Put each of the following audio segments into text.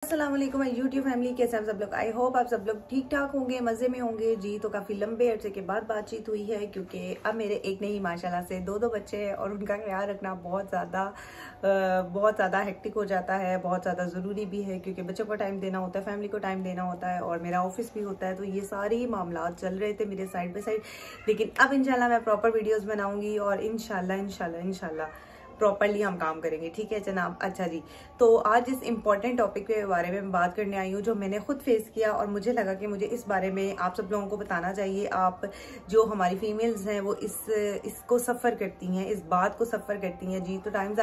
अस्सलाम वालेकुम YouTube family, कैसे हैं सब लोग। आई होप आप सब लोग ठीक ठाक होंगे, मजे में होंगे जी। तो काफी लंबे अरसे के बाद बातचीत हुई है क्योंकि अब मेरे एक नहीं माशाल्लाह से दो बच्चे हैं और उनका ख्याल रखना बहुत ज़्यादा हेक्टिक हो जाता है, बहुत ज़्यादा ज़रूरी भी है क्योंकि बच्चों को टाइम देना होता है, फैमिली को टाइम देना होता है और मेरा ऑफिस भी होता है। तो ये सारे मामला चल रहे थे मेरे साइड बाय साइड, लेकिन अब इंशाल्लाह मैं प्रॉपर वीडियोज़ बनाऊंगी और इंशाल्लाह प्रॉपरली हम काम करेंगे। ठीक है जनाब। अच्छा जी, तो आज इस इम्पॉर्टेंट टॉपिक के बारे में बात करने आई हूँ जो मैंने खुद फेस किया और मुझे लगा कि मुझे इस बारे में आप सब लोगों को बताना चाहिए। आप जो हमारी फीमेल्स हैं वो इसको सफ़र करती हैं, इस बात को सफ़र करती हैं जी। तो टाइम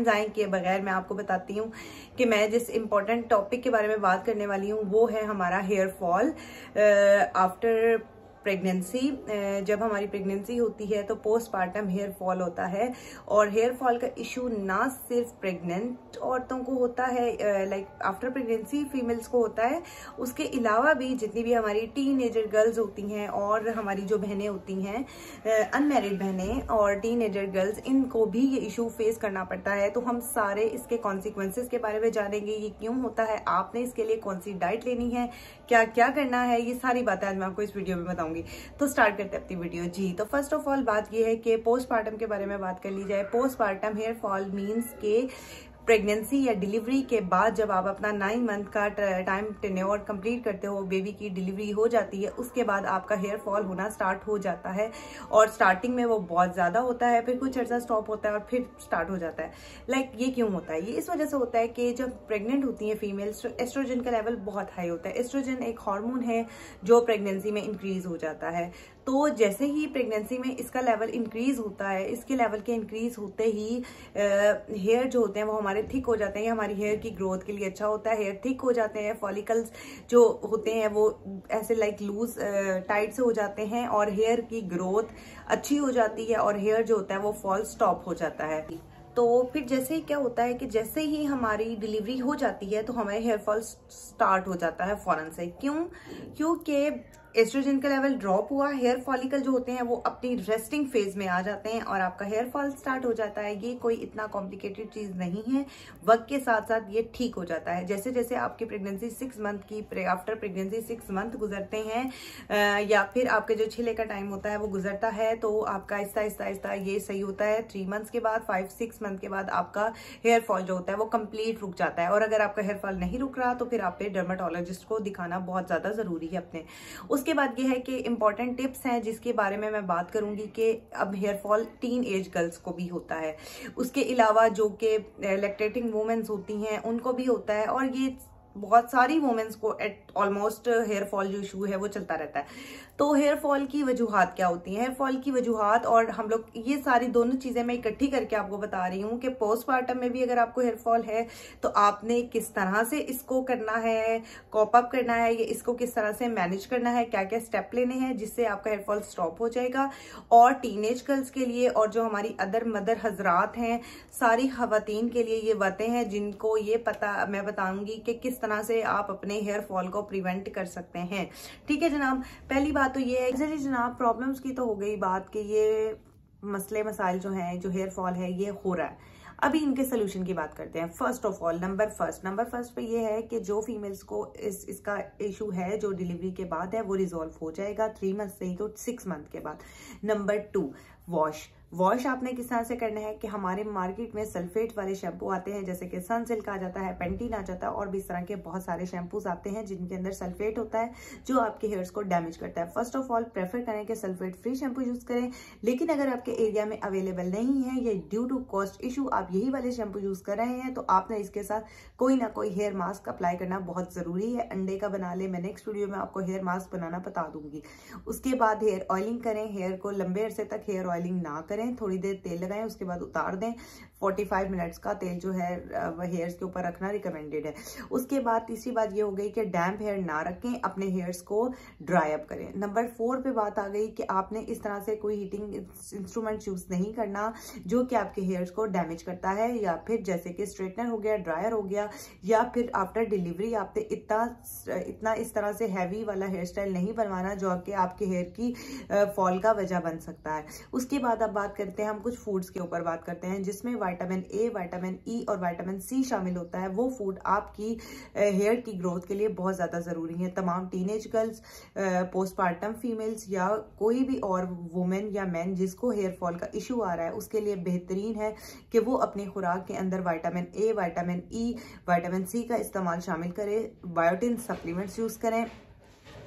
ज़ाया किए बगैर मैं आपको बताती हूँ कि मैं जिस इम्पोर्टेंट टॉपिक के बारे में बात करने वाली हूँ वो है हमारा हेयर फॉल आफ्टर प्रेगनेंसी। जब हमारी प्रेगनेंसी होती है तो पोस्टपार्टम हेयर फॉल होता है और हेयर फॉल का इशू ना सिर्फ प्रेग्नेंट औरतों को होता है, लाइक आफ्टर प्रेगनेंसी फीमेल्स को होता है, उसके अलावा भी जितनी भी हमारी टीनेजर गर्ल्स होती हैं और हमारी जो बहनें होती हैं अनमैरिड बहनें और टीनेजर गर्ल्स, इनको भी ये इशू फेस करना पड़ता है। तो हम सारे इसके कॉन्सिक्वेंसेस के बारे में जानेंगे, ये क्यों होता है, आपने इसके लिए कौन सी डाइट लेनी है, क्या क्या करना है, ये सारी बातें आज मैं आपको इस वीडियो में बताऊंगी। तो स्टार्ट करते हैं अपनी वीडियो जी। तो फर्स्ट ऑफ ऑल बात ये है कि पोस्टपार्टम के बारे में बात कर ली जाए। पोस्टपार्टम हेयर फॉल मींस के प्रेगनेंसी या डिलीवरी के बाद जब आप अपना 9 मंथ का टाइम टेन्योर कंप्लीट करते हो, बेबी की डिलीवरी हो जाती है, उसके बाद आपका हेयर फॉल होना स्टार्ट हो जाता है और स्टार्टिंग में वो बहुत ज्यादा होता है, फिर कुछ अर्सा स्टॉप होता है और फिर स्टार्ट हो जाता है। लाइक ये क्यों होता है? ये इस वजह से होता है कि जब प्रेग्नेंट होती है फीमेल्स तो एस्ट्रोजन का लेवल बहुत हाई होता है। एस्ट्रोजन एक हार्मोन है जो प्रेगनेंसी में इंक्रीज हो जाता है। तो जैसे ही प्रेगनेंसी में इसका लेवल इंक्रीज होता है, इसके लेवल के इंक्रीज होते ही हेयर जो होते हैं वो हमारे थिक हो जाते हैं। हमारी हेयर की ग्रोथ के लिए अच्छा होता है। हेयर थिक हो जाते हैं, फॉलिकल्स जो होते हैं वो ऐसे लाइक लूज टाइट से हो जाते हैं और हेयर की ग्रोथ अच्छी हो जाती है और हेयर जो होता है वो फॉल स्टॉप हो जाता है। तो फिर जैसे ही क्या होता है कि जैसे ही हमारी डिलीवरी हो जाती है तो हमारे हेयर फॉल स्टार्ट हो जाता है फौरन से। क्योंकि एस्ट्रोजन का लेवल ड्रॉप हुआ, हेयर फॉलिकल जो होते हैं वो अपनी रेस्टिंग फेज में आ जाते हैं और आपका हेयर फॉल स्टार्ट हो जाता है। ये कोई इतना कॉम्प्लिकेटेड चीज नहीं है, वक्त के साथ साथ ये ठीक हो जाता है। जैसे जैसे आपकी प्रेगनेंसी 6 मंथ की आफ्टर प्रेगनेंसी 6 मंथ गुजरते हैं या फिर आपके जो छिले का टाइम होता है वो गुजरता है तो आपका आहिस्ता ये सही होता है। 3 मंथ्स के बाद 5-6 मंथ के बाद आपका हेयर फॉल जो होता है वो कंप्लीट रुक जाता है। और अगर आपका हेयर फॉल नहीं रुक रहा तो फिर आप पे डर्मेटोलॉजिस्ट को दिखाना बहुत ज्यादा जरूरी है अपने। उसके बाद ये है कि इंपॉर्टेंट टिप्स हैं जिसके बारे में मैं बात करूंगी कि अब hair fall teenage girls को भी होता है, उसके अलावा जो कि लैक्टेटिंग वुमेन्स होती हैं उनको भी होता है और ये बहुत सारी वुमेन्स को एट ऑलमोस्ट हेयर फॉल जो इशू है वो चलता रहता है। तो हेयर फॉल की वजूहात क्या होती हैं? हेयर फॉल की वजूहात और हम लोग ये सारी दोनों चीजें मैं इकट्ठी करके आपको बता रही हूँ कि पोस्टपार्टम में भी अगर आपको हेयर फॉल है तो आपने किस तरह से इसको करना है, कॉप अप करना है, ये इसको किस तरह से मैनेज करना है, क्या क्या स्टेप लेने हैं जिससे आपका हेयर फॉल स्टॉप हो जाएगा। और टीनेज गर्ल्स के लिए और जो हमारी अदर मदर हजरात हैं, सारी खवातीन के लिए ये बातें हैं जिनको ये पता मैं बताऊंगी कि किस तरह से आप अपने हेयर फॉल को प्रिवेंट कर सकते हैं। ठीक है जनाब। पहली बात तो ये है जी जनाब, प्रॉब्लम्स की तो हो गई बात कि ये मसले मसाइल जो हैं, जो हेयर फॉल है ये हो रहा है। अभी इनके सोल्यूशन की बात करते हैं। First of all number first पे ये है कि जो फीमेल्स को इसका इशू है जो डिलीवरी के बाद है वो रिजॉल्व हो जाएगा 3 मंथ से ही तो 6 मंथ के बाद। नंबर 2, वॉश आपने किस तरह से करना है कि हमारे मार्केट में सल्फेट वाले शैम्पू आते हैं, जैसे कि सनसिल्क आ जाता है, पेंटीन आ जाता है और भी इस तरह के बहुत सारे शैम्पूज आते हैं जिनके अंदर सल्फेट होता है जो आपके हेयर्स को डैमेज करता है। फर्स्ट ऑफ ऑल प्रेफर करें कि सल्फेट फ्री शैम्पू यूज करें, लेकिन अगर आपके एरिया में अवेलेबल नहीं है या ड्यू टू कॉस्ट इशू आप यही वाले शैम्पू यूज कर रहे हैं तो आपने इसके साथ कोई ना कोई हेयर मास्क अप्लाई करना बहुत जरूरी है। अंडे का बना ले, मैं नेक्स्ट वीडियो में आपको हेयर मास्क बनाना बता दूंगी। उसके बाद हेयर ऑयलिंग करें, हेयर को लंबे अरसे तक हेयर ऑयलिंग ना करें, थोड़ी देर तेल लगाएं उसके बाद उतार दें। 45 मिनट्स का तेल जो है वह हेयर्स के ऊपर रखना रिकमेंडेड है। उसके बाद तीसरी बात ये हो गई कि डैम्प हेयर ना रखें, अपने हेयर्स को ड्राई अप करें। नंबर 4 पे बात आ गई कि आपने इस तरह से कोई हीटिंग इंस्ट्रूमेंट यूज नहीं करना जो कि आपके हेयर्स को डैमेज करता है, या फिर जैसे कि स्ट्रेटनर हो गया, ड्रायर हो गया, या फिर आफ्टर डिलीवरी आपने इतना इस तरह से हैवी वाला हेयर स्टाइल नहीं बनवाना जो आपके हेयर की फॉल का वजह बन सकता है। उसके बाद अब बात बात करते हैं हम कुछ फूड्स के ऊपर बात करते हैं जिसमें विटामिन ए, विटामिन ई और विटामिन सी शामिल होता है। वो फूड आपकी हेयर की ग्रोथ के लिए बहुत ज़्यादा ज़रूरी है। तमाम टीनेज गर्ल्स, पोस्टपार्टम फीमेल्स या कोई भी और वुमेन या मैन जिसको हेयर फॉल का इशू आ रहा है उसके लिए बेहतरीन है कि वो अपनी खुराक के अंदर vitamin A, vitamin E, vitamin C का इस्तेमाल शामिल करें, बायोटिन सप्लीमेंट्स यूज़ करें,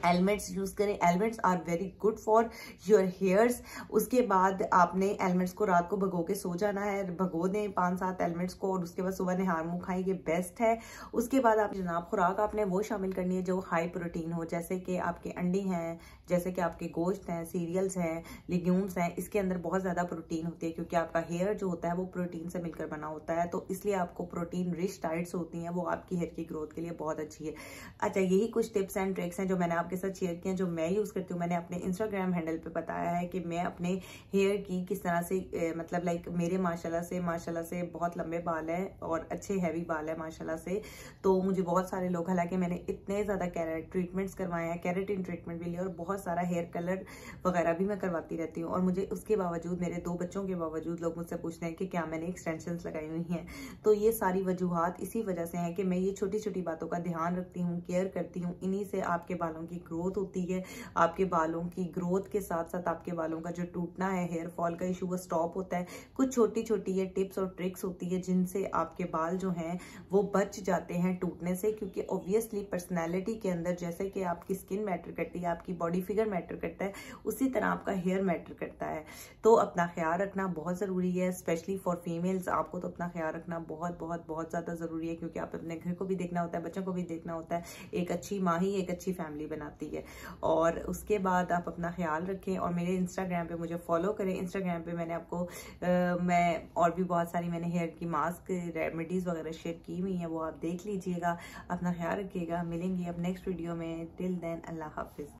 एलिमेंट्स यूज करें। Elements are very good for your hairs. उसके बाद आपने एलिमेंट्स को रात को भगो के सो जाना है, भगो दें 5-7 एलिमेंट्स को और उसके बाद सुबह नहार मुंह खाएं, ये बेस्ट है। उसके बाद आप जनाब खुराक आपने वो शामिल करनी है जो हाई प्रोटीन हो, जैसे कि आपके अंडे हैं, जैसे कि आपके गोश्त हैं, सीरियल्स हैं, लिग्यूम्स हैं। इसके अंदर बहुत ज़्यादा प्रोटीन होती है क्योंकि आपका हेयर जो होता है वो प्रोटीन से मिलकर बना होता है, तो इसलिए आपको प्रोटीन रिच डाइट्स होती हैं, वो आपकी हेयर की ग्रोथ के लिए बहुत अच्छी है। अच्छा, यही कुछ टिप्स एंड ट्रिक्स हैं जो मैंने आपके साथ शेयर किए हैं, जो मैं यूज़ करती हूँ। मैंने अपने इंस्टाग्राम हैंडल पे बताया है कि मैं अपने हेयर की किस तरह से मतलब लाइक मेरे माशाल्लाह से बहुत लंबे बाल हैं और अच्छे हैवी बाल है माशाल्लाह से। तो मुझे बहुत सारे लोग, हालांकि मैंने इतने ज़्यादा ट्रीटमेंट्स करवाए हैं, केराटिन ट्रीटमेंट भी लिया और बहुत सारा हेयर कलर वगैरह भी मैं करवाती रहती हूँ, और मुझे उसके बावजूद, मेरे 2 बच्चों के बावजूद लोग मुझसे पूछते हैं कि क्या मैंने एक्सटेंशंस लगाई हुई हैं। तो ये सारी वजूहात इसी वजह से हैं कि मैं ये छोटी छोटी बातों का ध्यान रखती हूँ, केयर करती हूँ। इन्हीं से आपके बालों की ग्रोथ होती है। आपके बालों की ग्रोथ के साथ साथ आपके बालों का जो टूटना है, हेयर फॉल का इशू, वो स्टॉप होता है। कुछ छोटी छोटी ये टिप्स और ट्रिक्स होती है जिनसे आपके बाल जो हैं वो बच जाते हैं टूटने से, क्योंकि ऑब्वियसली पर्सनैलिटी के अंदर जैसे कि आपकी स्किन मैटर करती है, आपकी बॉडी फिगर मैटर करता है, उसी तरह आपका हेयर मैटर करता है। तो अपना ख्याल रखना बहुत ज़रूरी है, स्पेशली फॉर फीमेल्स। आपको तो अपना ख्याल रखना बहुत बहुत बहुत ज़्यादा ज़रूरी है, क्योंकि आप अपने घर को भी देखना होता है, बच्चों को भी देखना होता है। एक अच्छी माँ ही एक अच्छी फैमिली बनाती है। और उसके बाद आप अपना ख्याल रखें और मेरे इंस्टाग्राम पे मुझे फॉलो करें। इंस्टाग्राम पे मैंने आपको मैं और भी बहुत सारी मैंने हेयर की मास्क रेमेडीज़ वगैरह शेयर की हुई हैं, वो आप देख लीजिएगा। अपना ख्याल रखिएगा। मिलेंगे अब नेक्स्ट वीडियो में। टिल देन, अल्लाह हाफिज़।